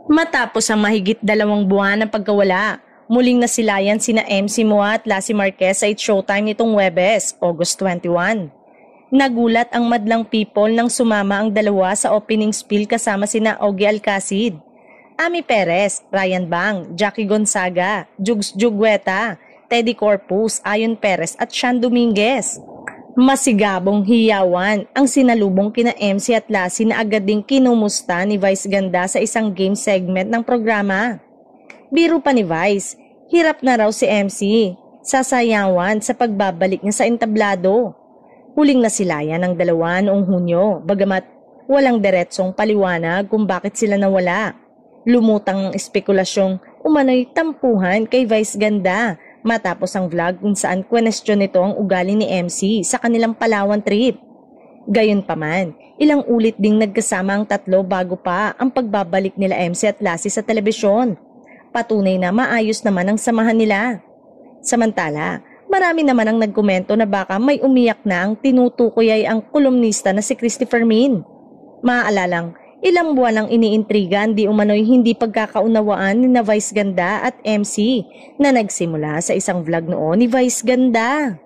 Matapos ang mahigit 2 buwan ng pagkawala, muling nasilayan sina MC Moa at Lassie Marquez sa It's Showtime nitong Huwebes, August 21. Nagulat ang madlang people nang sumama ang dalawa sa opening spiel kasama sina Ogie Alcacid, Ami Perez, Ryan Bang, Jackie Gonzaga, Jugs Jugueta, Teddy Corpus, Ayon Perez at Sean Dominguez. Masigabong hiyawan ang sinalubong kina MC at Lassie na agad ding kinumusta ni Vice Ganda sa isang game segment ng programa. Biro pa ni Vice, hirap na raw si MC, sasayawan sa pagbabalik niya sa entablado. Huling nasilayan ng dalawa noong Hunyo, bagamat walang diretsong paliwanag kung bakit sila nawala. Lumutang ang espekulasyong umano'y tampuhan kay Vice Ganda matapos ang vlog kung saan kwenestyon nito ang ugali ni MC sa kanilang Palawan trip. Gayunpaman, ilang ulit ding nagkasama ang tatlo bago pa ang pagbabalik nila MC at Lassie sa telebisyon. Patunay na maayos naman ang samahan nila. Samantala, marami naman ang nagkomento na baka may umiyak na ang tinutukoy ay ang kolumnista na si Christopher Min. Maaalalang, ilang buwan ang iniintriga di umano'y hindi pagkakaunawaan ni na Vice Ganda at MC na nagsimula sa isang vlog noon ni Vice Ganda.